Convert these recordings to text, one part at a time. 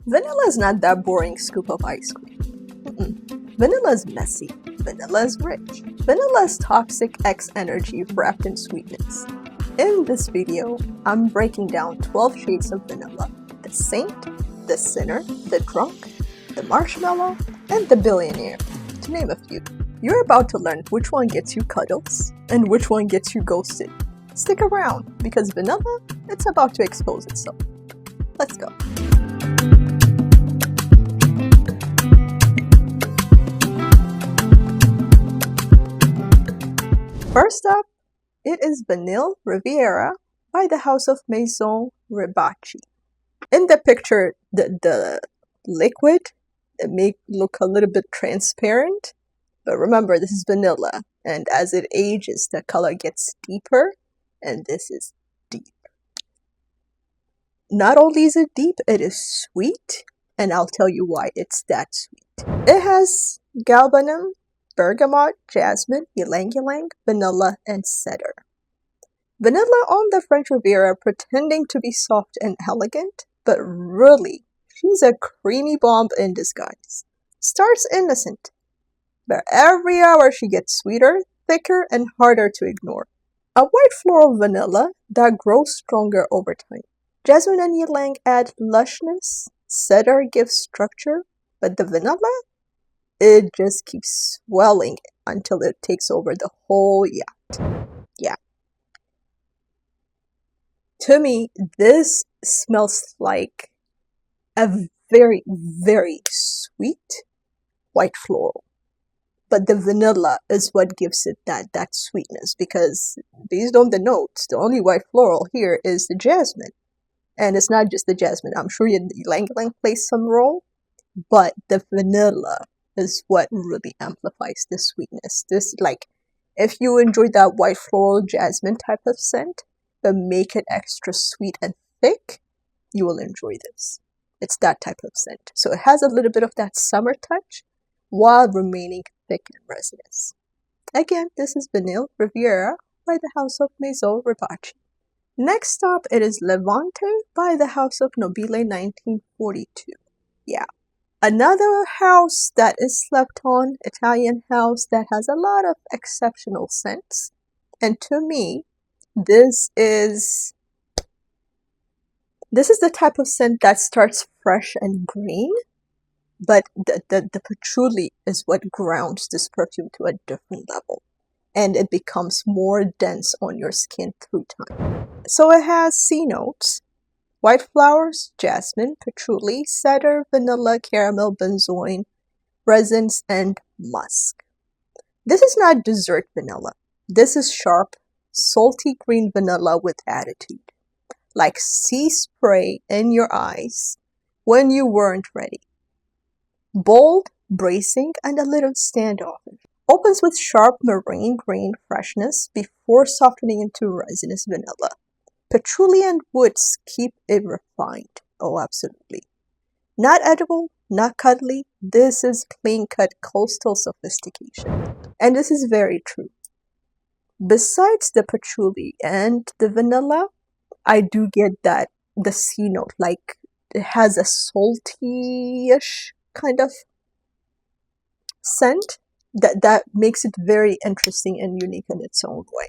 Vanilla is not that boring scoop of ice cream. Vanilla is messy. Vanilla is rich. Vanilla is toxic X energy wrapped in sweetness. In this video, I'm breaking down 12 shades of vanilla. The saint, the sinner, the drunk, the marshmallow, and the billionaire, to name a few. You're about to learn which one gets you cuddles and which one gets you ghosted. Stick around, because vanilla, it's about to expose itself. Let's go. First up, it is Vanille Riviera by the House of Maison Rebatchi. In the picture, the liquid, it may look a little bit transparent, but remember, this is vanilla, and as it ages, the color gets deeper, and this is deep. Not only is it deep, it is sweet, and I'll tell you why it's that sweet. It has galbanum, bergamot, jasmine, ylang-ylang, vanilla, and cedar. Vanilla on the French Riviera pretending to be soft and elegant, but really, she's a creamy bomb in disguise. Starts innocent, but every hour she gets sweeter, thicker, and harder to ignore. A white floral vanilla that grows stronger over time. Jasmine and ylang add lushness, cedar gives structure, but the vanilla, it just keeps swelling until it takes over the whole yacht. Yeah. To me, this smells like a very, very sweet white floral. But the vanilla is what gives it that sweetness, because based on the notes, the only white floral here is the jasmine. And it's not just the jasmine. I'm sure the ylang-ylang plays some role, but the vanilla is what really amplifies the sweetness. This, like, if you enjoy that white floral jasmine type of scent, but make it extra sweet and thick, you will enjoy this. It's that type of scent. So it has a little bit of that summer touch while remaining thick and resinous. Again, this is Vanille Riviera by the House of Maison Rebatchi. Next up, it is Levante by the House of Nobile 1942. Yeah. Another house that is slept on, Italian house that has a lot of exceptional scents. And to me, this is the type of scent that starts fresh and green, but the patchouli is what grounds this perfume to a different level. And it becomes more dense on your skin through time. So it has C notes: white flowers, jasmine, patchouli, cedar, vanilla, caramel, benzoin, resins, and musk. This is not dessert vanilla. This is sharp, salty green vanilla with attitude. Like sea spray in your eyes when you weren't ready. Bold, bracing, and a little standoffish. Opens with sharp marine grain freshness before softening into resinous vanilla. Patchouli and woods keep it refined. Oh, absolutely. Not edible, not cuddly. This is clean-cut coastal sophistication. And this is very true. Besides the patchouli and the vanilla, I do get that the C note, like it has a salty-ish kind of scent that makes it very interesting and unique in its own way.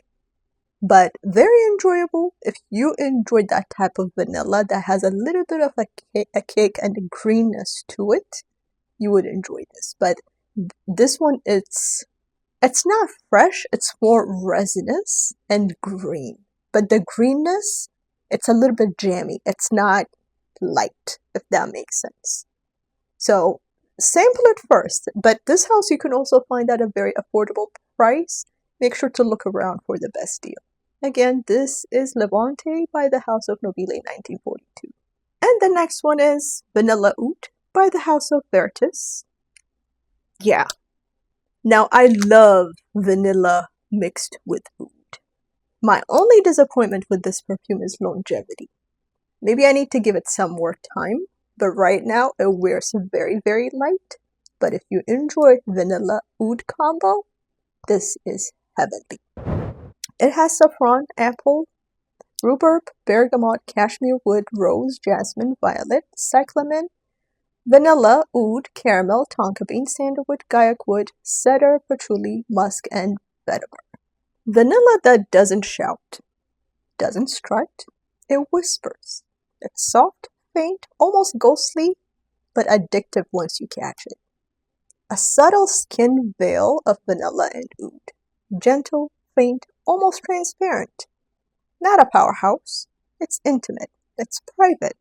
But very enjoyable. If you enjoyed that type of vanilla that has a little bit of a cake and a greenness to it, you would enjoy this. But this one, it's not fresh, it's more resinous and green. But the greenness, it's a little bit jammy. It's not light, if that makes sense. So sample it first, but this house you can also find at a very affordable price. Make sure to look around for the best deal. Again, this is Levante by the House of Nobile 1942. And the next one is Vanilla Oud by the House of Vertus. Yeah. Now, I love vanilla mixed with oud. My only disappointment with this perfume is longevity. Maybe I need to give it some more time, but right now it wears very, very light. But if you enjoy vanilla oud combo, this is heavenly. It has saffron, apple, rhubarb, bergamot, cashmere wood, rose, jasmine, violet, cyclamen, Vanilla, oud, caramel, tonka bean, sandalwood, gaiac wood, cedar, patchouli, musk, and vetiver. Vanilla that doesn't shout, doesn't strut, it whispers. It's soft, faint, almost ghostly, but addictive once you catch it. A subtle skin veil of vanilla and oud. Gentle, faint, almost transparent. Not a powerhouse. It's intimate. It's private.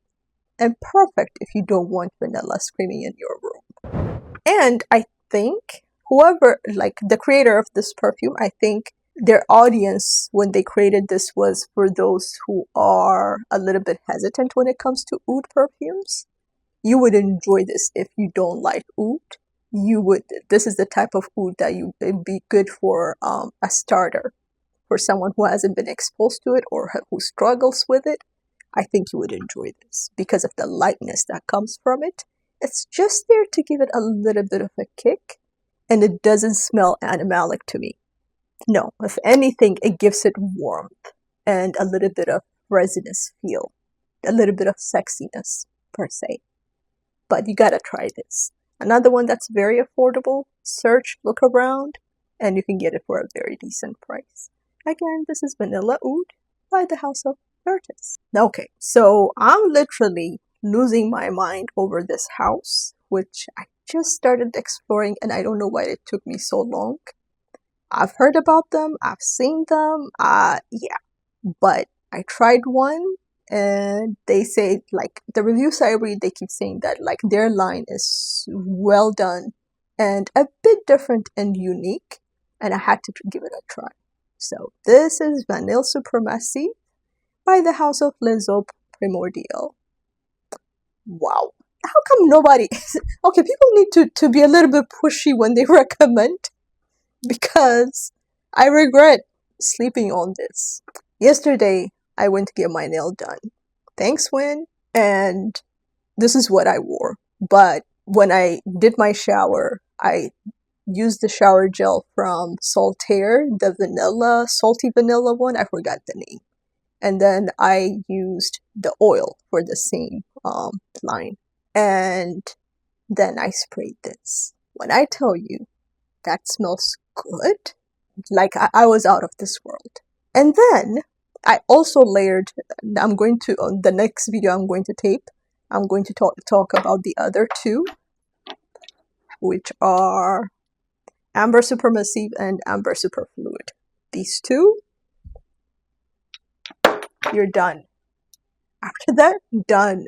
And perfect if you don't want vanilla screaming in your room. And I think whoever, like the creator of this perfume, I think their audience when they created this was for those who are a little bit hesitant when it comes to oud perfumes. You would enjoy this if you don't like oud. This is the type of oud that it'd be good for a starter, for someone who hasn't been exposed to it or who struggles with it. I think you would enjoy this because of the lightness that comes from it. It's just there to give it a little bit of a kick, and it doesn't smell animalic to me. No, if anything, it gives it warmth and a little bit of resinous feel, a little bit of sexiness per se. But you gotta try this. Another one that's very affordable, search, look around, and you can get it for a very decent price. Again, this is Vanilla Oud by the House of Vertus. Okay, so I'm literally losing my mind over this house, which I just started exploring and I don't know why it took me so long. I've heard about them, I've seen them, yeah, but I tried one and they say, like, the reviews I read, they keep saying that, like, their line is well done and a bit different and unique, and I had to give it a try. So this is Vanille Supermassive by the House of Primordiales. Wow. How come nobody... Okay, people need to be a little bit pushy when they recommend, because I regret sleeping on this. Yesterday, I went to get my nail done. Thanks, Win. And this is what I wore. But when I did my shower, I used the shower gel from Saltaire, the vanilla, salty vanilla one. I forgot the name. And then I used the oil for the same line. And then I sprayed this. When I tell you that smells good, like I was out of this world. And then I also layered, I'm going to, on the next video I'm going to tape, I'm going to talk about the other two, which are Amber Supermassive and Amber Superfluid. These two, you're done. After that, done.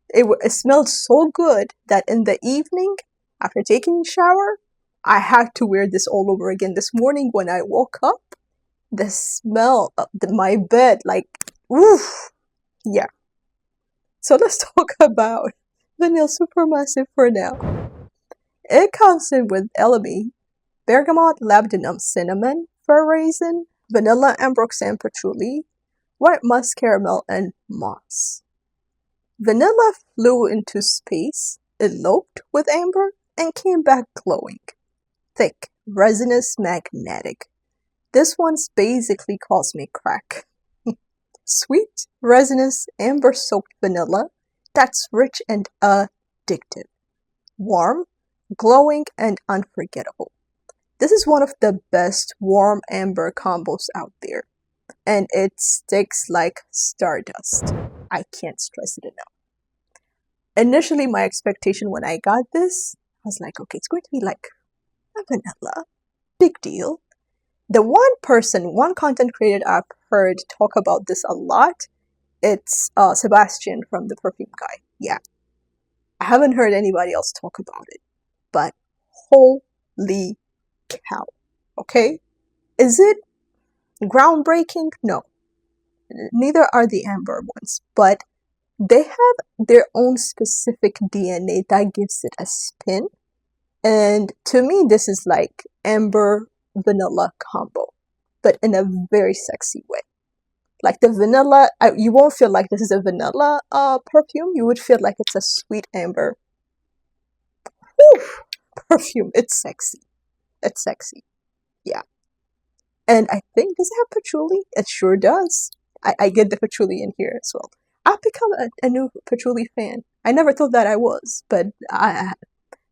It smelled so good that in the evening, after taking a shower, I had to wear this all over again. This morning when I woke up, the smell of my bed, like, oof, yeah. So let's talk about Vanille Supermassive for now. It comes in with elemi, bergamot, labdanum, cinnamon, fir raisin, vanilla, ambroxan, patchouli, white musk, caramel, and moss. Vanilla flew into space, eloped with amber, and came back glowing. Thick, resinous, magnetic. This one's basically cosmic crack. Sweet, resinous, amber-soaked vanilla that's rich and addictive. Warm, glowing, and unforgettable. This is one of the best warm amber combos out there, and it sticks like stardust. I can't stress it enough. Initially, my expectation when I got this, I was like, okay, it's going to be like a vanilla. Big deal. The one content creator I've heard talk about this a lot, it's Sebastian from the Perfume Guy. Yeah. I haven't heard anybody else talk about it. But holy cow. Okay? Is it groundbreaking? No. Neither are the amber ones. But they have their own specific DNA that gives it a spin. And to me, this is like amber vanilla combo, but in a very sexy way. Like the vanilla, you won't feel like this is a vanilla perfume. You would feel like it's a sweet amber perfume. It's sexy. It's sexy. Yeah. And I think, does it have patchouli? It sure does. I get the patchouli in here as well. I've become a new Patchouli fan. I never thought that I was, but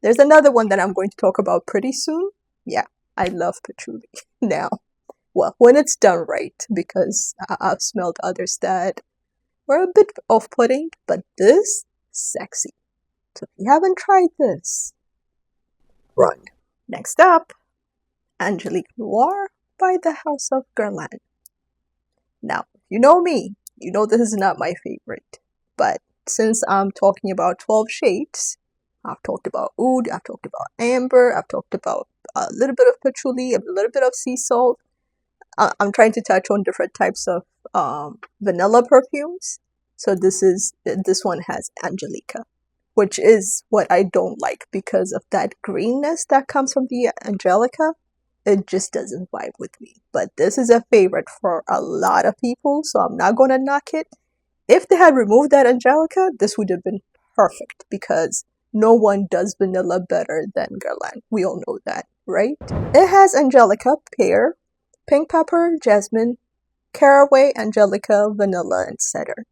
there's another one that I'm going to talk about pretty soon. Yeah, I love Patchouli now. Well, when it's done right, because I've smelled others that were a bit off-putting, but this, sexy. So if you haven't tried this, run. Next up, Angelique Noire by the House of Guerlain. Now, you know me, you know this is not my favorite, but since I'm talking about 12 shades, I've talked about oud, I've talked about amber, I've talked about a little bit of patchouli, a little bit of sea salt. I'm trying to touch on different types of vanilla perfumes. So this one has Angelica, which is what I don't like because of that greenness that comes from the Angelica. It just doesn't vibe with me. But this is a favorite for a lot of people, so I'm not gonna knock it. If they had removed that Angelica, this would have been perfect because no one does vanilla better than Guerlain. We all know that, right? It has Angelica, pear, pink pepper, jasmine, caraway, Angelica, vanilla, and cedar.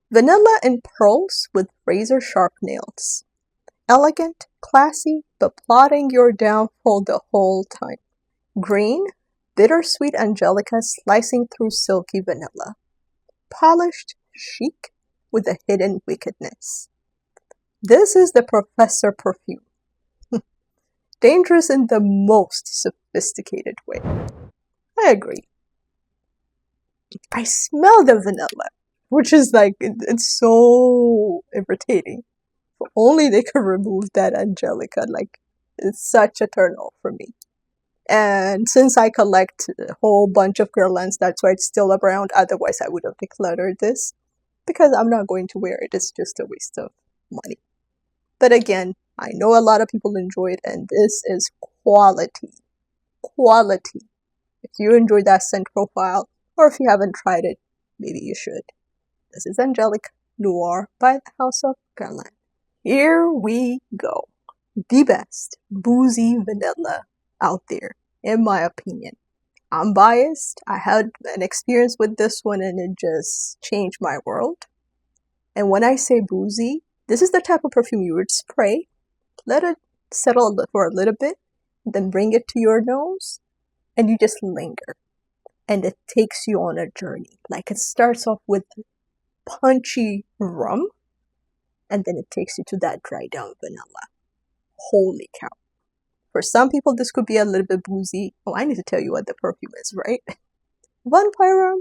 Vanilla in pearls with razor-sharp nails. Elegant, classy, but plotting your downfall the whole time. Green, bittersweet Angelica slicing through silky vanilla. Polished, chic, with a hidden wickedness. This is the Professor perfume. Dangerous in the most sophisticated way. I agree. I smell the vanilla, which is like, it's so irritating. If only they could remove that Angelica, like, it's such a turn off for me. And since I collect a whole bunch of Guerlains, that's why it's still around. Otherwise, I would have decluttered this because I'm not going to wear it. It's just a waste of money. But again, I know a lot of people enjoy it, and this is quality. Quality. If you enjoy that scent profile, or if you haven't tried it, maybe you should. This is Angelique Noire by the House of Guerlain. Here we go. The best boozy vanilla out there, in my opinion. I'm biased. I had an experience with this one and it just changed my world. And when I say boozy, this is the type of perfume you would spray, let it settle for a little bit, then bring it to your nose, and you just linger. And it takes you on a journey. Like it starts off with punchy rum, and then it takes you to that dry down vanilla. Holy cow. For some people, this could be a little bit boozy. Oh, I need to tell you what the perfume is, right? Vampire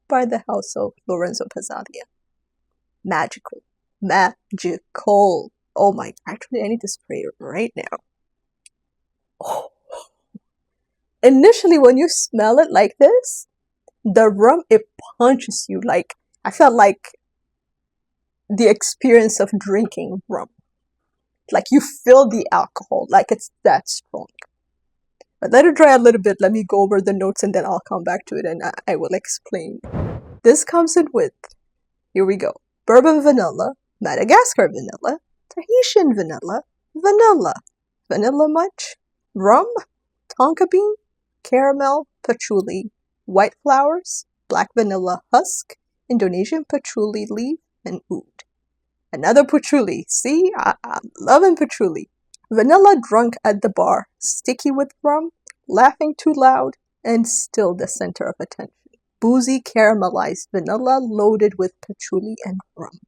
by the House of Lorenzo Pizzalia. Magical. Magical. Oh my, actually, I need to spray it right now. Oh. Initially, when you smell it like this, the rum, it punches you. Like, I felt like the experience of drinking rum. Like you feel the alcohol, like it's that strong. But let it dry a little bit, let me go over the notes and then I'll come back to it and I will explain. This comes in with, here we go, bourbon vanilla, Madagascar vanilla, Tahitian vanilla, vanilla much, rum, tonka bean, caramel, patchouli, white flowers, black vanilla husk, Indonesian patchouli leaf, and oud. Another patchouli. See, I'm loving patchouli. Vanilla drunk at the bar, sticky with rum, laughing too loud, and still the center of attention. Boozy caramelized vanilla loaded with patchouli and rum.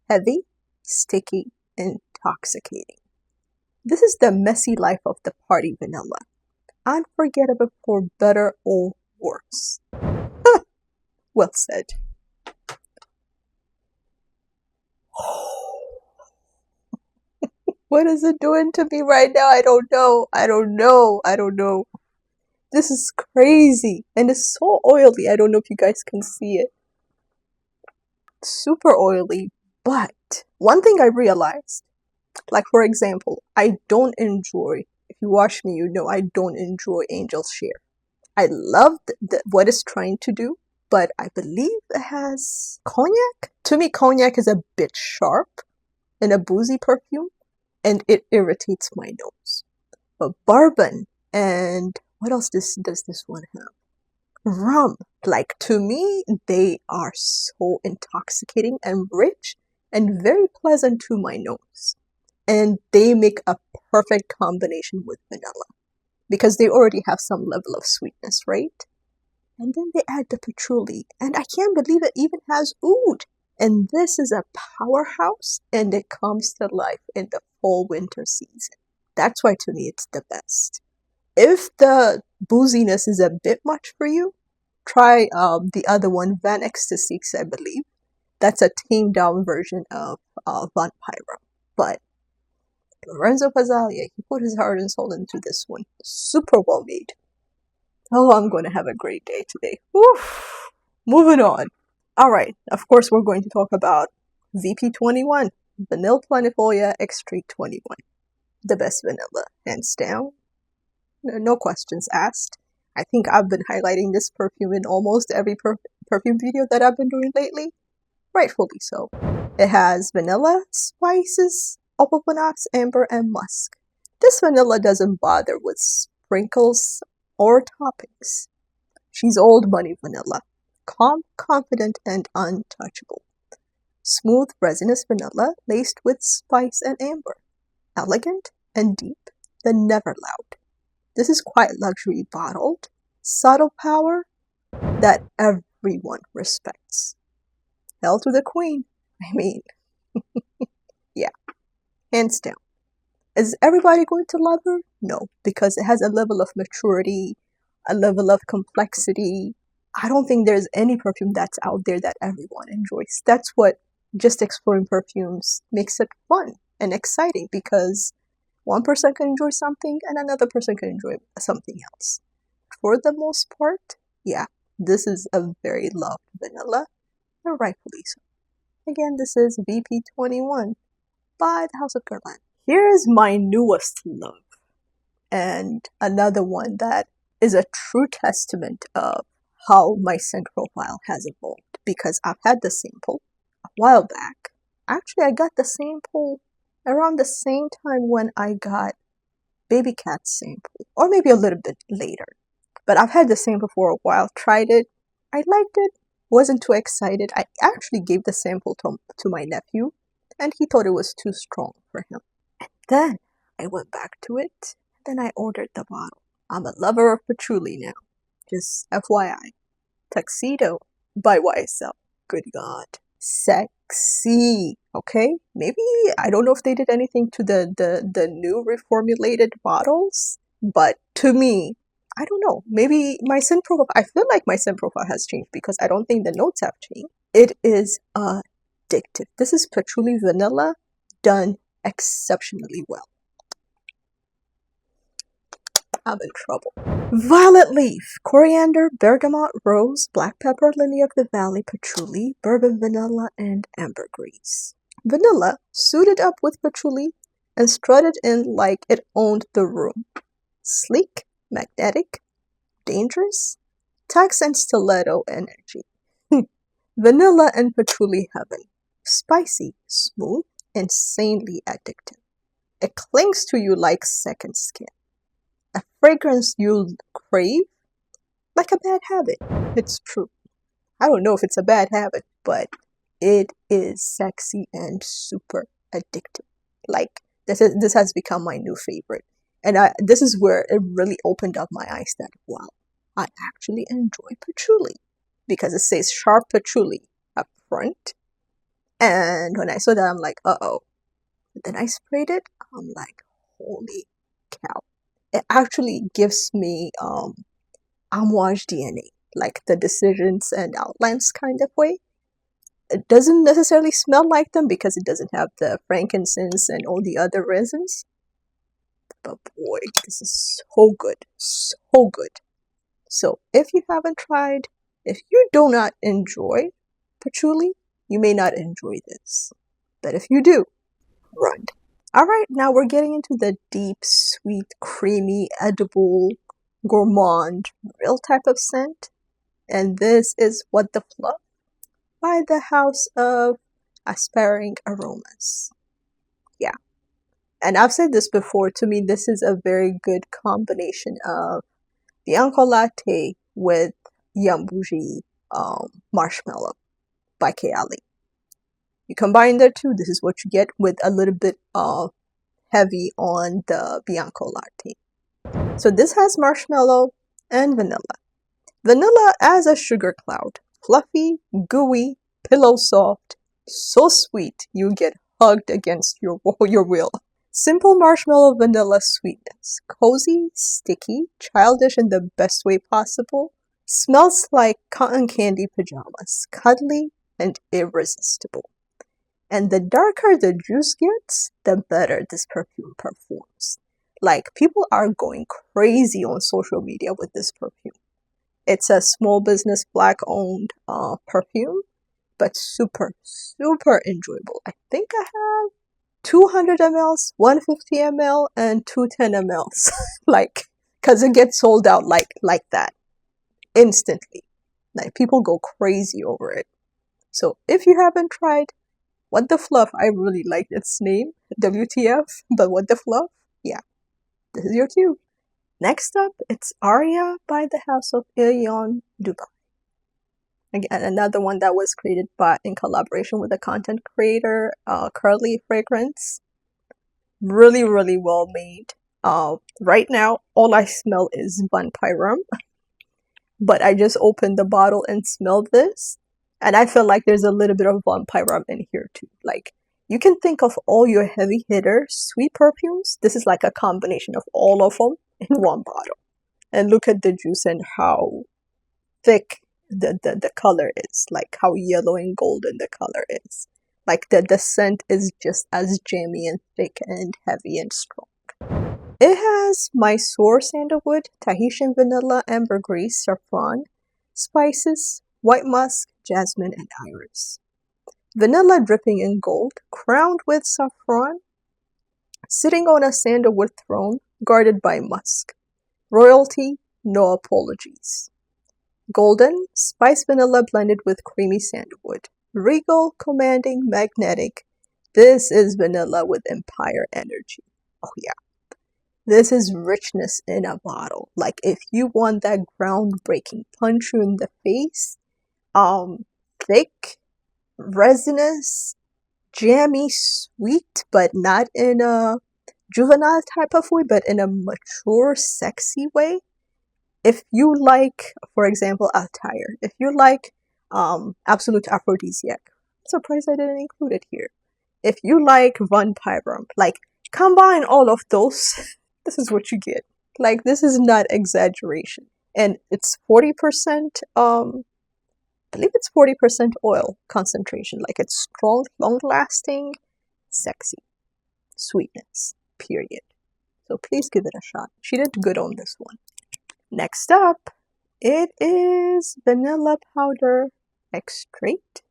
Heavy, sticky, intoxicating. This is the messy life of the party vanilla. Unforgettable for better or worse. Well said. What is it doing to me right now? I don't know. This is crazy. And it's so oily. I don't know if you guys can see it. Super oily. But one thing I realized, like for example, I don't enjoy, if you watch me, you know I don't enjoy Angel's Share. I love what it's trying to do, but I believe it has cognac. To me, cognac is a bit sharp in a boozy perfume. And it irritates my nose. But bourbon and what else does this one have? rum. Like, to me, they are so intoxicating and rich and very pleasant to my nose. And they make a perfect combination with vanilla because they already have some level of sweetness, right? And then they add the patchouli, and I can't believe it even has oud. And this is a powerhouse, and it comes to life in the fall winter season. That's why to me it's the best. If the booziness is a bit much for you, try the other one, Van Ecstasy, I believe. That's a tamed down version of Vampire. But Lorenzo Pazzalia, he put his heart and soul into this one. Super well made. Oh, I'm going to have a great day today. Oof. Moving on. Alright, of course we're going to talk about VP21, Vanille Planifolia Extrait 21. The best vanilla, hands down. No questions asked. I think I've been highlighting this perfume in almost every perfume video that I've been doing lately. Rightfully so. It has vanilla, spices, opal panax, amber, and musk. This vanilla doesn't bother with sprinkles or toppings. She's old money vanilla. Calm, confident, and untouchable. Smooth, resinous vanilla laced with spice and amber. Elegant and deep, then never loud. This is quite luxury bottled. Subtle power that everyone respects. Hail to the queen. I mean, yeah, hands down. Is everybody going to love her? No, because it has a level of maturity, a level of complexity. I don't think there's any perfume that's out there that everyone enjoys. That's what just exploring perfumes makes it fun and exciting, because one person can enjoy something and another person can enjoy something else. For the most part, yeah, this is a very loved vanilla, and rightfully so. Again, this is VP21 by the House of Guerlain. Here is my newest love, and another one that is a true testament of how my scent profile has evolved, because I've had the sample a while back. Actually, I got the sample around the same time when I got Baby Cat's sample, or maybe a little bit later. But I've had the sample for a while, tried it, I liked it, wasn't too excited. I actually gave the sample to my nephew, and he thought it was too strong for him. Then I went back to it, then I ordered the bottle. I'm a lover of patchouli now, just FYI. Tuxedo by YSL. Good God. Sexy. Okay? Maybe, I don't know if they did anything to the new reformulated bottles, but to me, I don't know. Maybe my scent profile, I feel like my scent profile has changed because I don't think the notes have changed. It is addictive. This is patchouli vanilla done exceptionally well. I'm in trouble. Violet leaf, coriander, bergamot, rose, black pepper, lily of the valley, patchouli, bourbon vanilla, and ambergris. Vanilla suited up with patchouli and strutted in like it owned the room. Sleek, magnetic, dangerous, tax and stiletto energy. Vanilla and patchouli heaven. Spicy, smooth, insanely addictive. It clings to you like second skin. A fragrance you'll crave like a bad habit. It's true. I don't know if it's a bad habit, but it is sexy and super addictive. Like, this has become my new favorite. And this is where it really opened up my eyes that, wow, I actually enjoy patchouli. Because it says sharp patchouli up front. And when I saw that, I'm like, uh-oh. Then I sprayed it. I'm like, holy cow. It actually gives me amouage DNA, like the decisions and outlines kind of way. It doesn't necessarily smell like them because it doesn't have the frankincense and all the other resins. But boy, this is so good. So good. So if you haven't tried, if you do not enjoy patchouli, you may not enjoy this. But if you do, run. Alright, now we're getting into the deep, sweet, creamy, edible, gourmand, real type of scent. And this is What the Fluff by the House of Aspiring Aromas. Yeah. And I've said this before, to me this is a very good combination of Bianco Latte with Yum Bougie Marshmallow by Kayali. You combine the two, this is what you get, with a little bit heavy on the Bianco latte. So this has marshmallow and vanilla. Vanilla as a sugar cloud. Fluffy, gooey, pillow soft, so sweet you get hugged against your will. Simple marshmallow vanilla sweetness. Cozy, sticky, childish in the best way possible. Smells like cotton candy pajamas. Cuddly and irresistible. And the darker the juice gets, the better this perfume performs. Like, people are going crazy on social media with this perfume. It's a small business, black-owned perfume, but super, super enjoyable. I think I have 200 mls, 150 ml, and 210 mls. Like, because it gets sold out like that, instantly. Like, people go crazy over it. So if you haven't tried What the Fluff, I really like its name, WTF, but What the Fluff, yeah, this is your cue. Next up, it's Aria by the House of Ilyon Dubai. Again, another one that was created in collaboration with a content creator, Curly Fragrance. Really, really well made. Right now, all I smell is vampire, but I just opened the bottle and smelled this, and I feel like there's a little bit of vampire in here too. Like, you can think of all your heavy hitter sweet perfumes. This is like a combination of all of them in one bottle. And look at the juice and how thick the color is, like how yellow and golden the color is. Like, the scent is just as jammy and thick and heavy and strong. It has Mysore sandalwood, Tahitian vanilla, ambergris, saffron, spices, white musk, jasmine, and iris. Vanilla dripping in gold, crowned with saffron, sitting on a sandalwood throne, guarded by musk. Royalty, no apologies. Golden, spice vanilla blended with creamy sandalwood. Regal, commanding, magnetic. This is vanilla with empire energy. Oh yeah. This is richness in a bottle. Like, if you want that groundbreaking punch you in the face, thick, resinous, jammy, sweet, but not in a juvenile type of way, but in a mature, sexy way. If you like, for example, attire, if you like absolute aphrodisiac, I'm surprised I didn't include it here. If you like vampire, like, combine all of those, this is what you get. Like, this is not exaggeration. And it's 40%, I believe it's 40% oil concentration. Like, it's strong, long-lasting, sexy, sweetness, period. So please give it a shot. She did good on this one. Next up, it is Vanilla Powder Extrait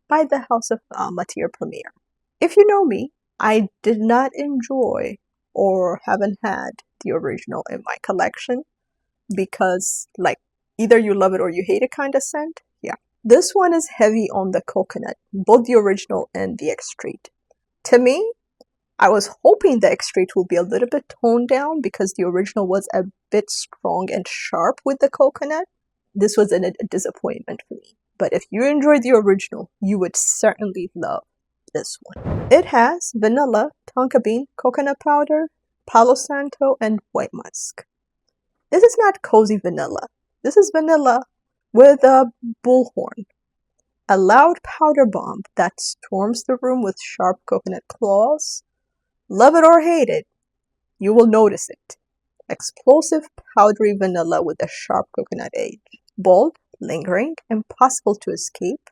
by the House of Matière Première. If you know me, I did not enjoy or haven't had the original in my collection because, like, either you love it or you hate it kind of scent. Yeah. This one is heavy on the coconut, both the original and the extrait. To me, I was hoping the extrait will be a little bit toned down because the original was a bit strong and sharp with the coconut. This was a disappointment for me. But if you enjoyed the original, you would certainly love this one. It has vanilla, tonka bean, coconut powder, palo santo, and white musk. This is not cozy vanilla. This is vanilla with a bullhorn. A loud powder bomb that storms the room with sharp coconut claws. Love it or hate it, you will notice it. Explosive, powdery vanilla with a sharp coconut edge. Bold, lingering, impossible to escape.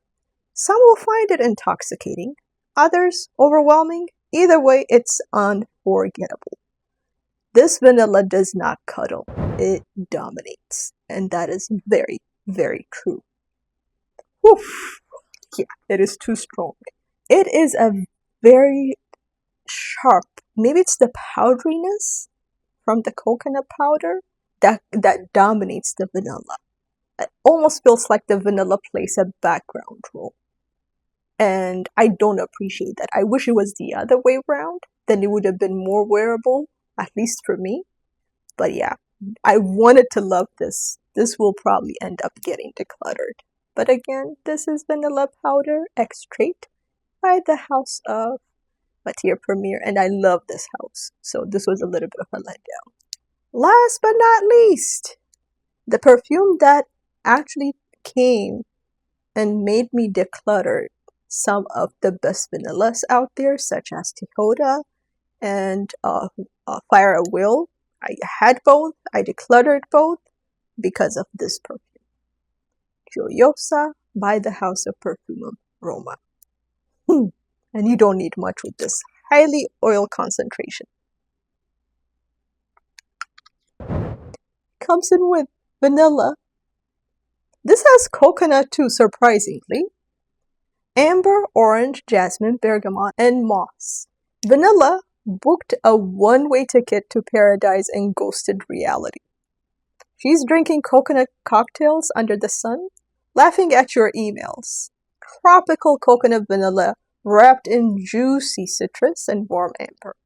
Some will find it intoxicating, others overwhelming. Either way, it's unforgettable. This vanilla does not cuddle, it dominates. And that is very, very true. Woof. Yeah, it is too strong. It is a very sharp, maybe it's the powderiness from the coconut powder that dominates the vanilla. It almost feels like the vanilla plays a background role. And I don't appreciate that. I wish it was the other way around. Then it would have been more wearable, at least for me. But yeah, I wanted to love this this will probably end up getting decluttered. But again, this is Vanilla Powder Extrait by the house of Matière Première, and I love this house, so this was a little bit of a letdown. Last but not least, the perfume that actually came and made me declutter some of the best vanillas out there, such as Tihoda and Fire at Will. I had both, I decluttered both because of this perfume. Joyosa by the House of Perfume Roma. And you don't need much with this highly oil concentration. Comes in with vanilla. This has coconut too, surprisingly. Amber, orange, jasmine, bergamot, and moss. Vanilla booked a one-way ticket to paradise and ghosted reality. She's drinking coconut cocktails under the sun, laughing at your emails. Tropical coconut vanilla wrapped in juicy citrus and warm amber.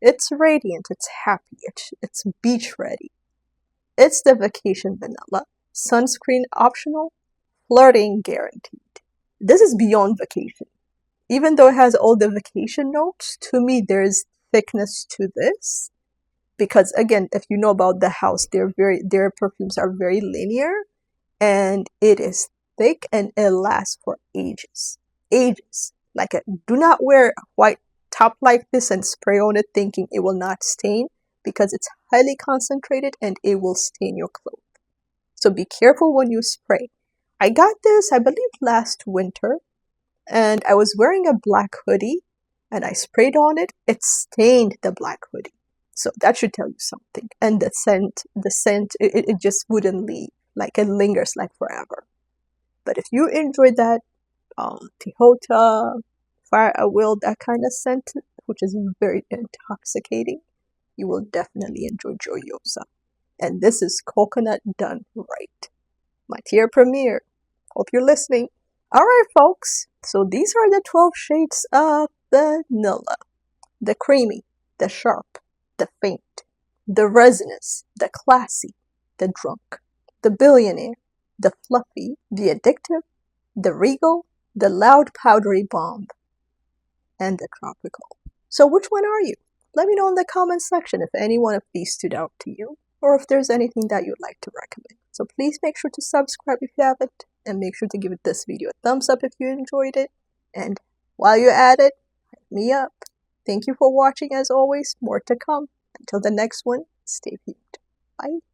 It's radiant, it's happy, it's beach ready. It's the vacation vanilla, sunscreen optional, flirting guaranteed. This is beyond vacation. Even though it has all the vacation notes, to me there's thickness to this. Because again, if you know about the house, their perfumes are very linear, and it is thick and it lasts for ages. Ages. Like, do not wear a white top like this and spray on it thinking it will not stain, because it's highly concentrated and it will stain your clothes. So be careful when you spray. I got this, I believe, last winter, and I was wearing a black hoodie and I sprayed on it. It stained the black hoodie. So that should tell you something. And the scent, it just wouldn't leave. Like, it lingers like forever. But if you enjoy that Tihoda, Fire at Will, that kind of scent, which is very intoxicating, you will definitely enjoy Joyosa. And this is coconut done right. Matière Première. Hope you're listening. Alright, folks. So these are the 12 shades of vanilla. The creamy, the sharp, the faint, the resinous, the classy, the drunk, the billionaire, the fluffy, the addictive, the regal, the loud powdery bomb, and the tropical. So which one are you? Let me know in the comment section if any one of these stood out to you, or if there's anything that you'd like to recommend. So please make sure to subscribe if you haven't, and make sure to give this video a thumbs up if you enjoyed it. And while you're at it, hit me up. Thank you for watching as always. More to come. Until the next one, stay tuned. Bye.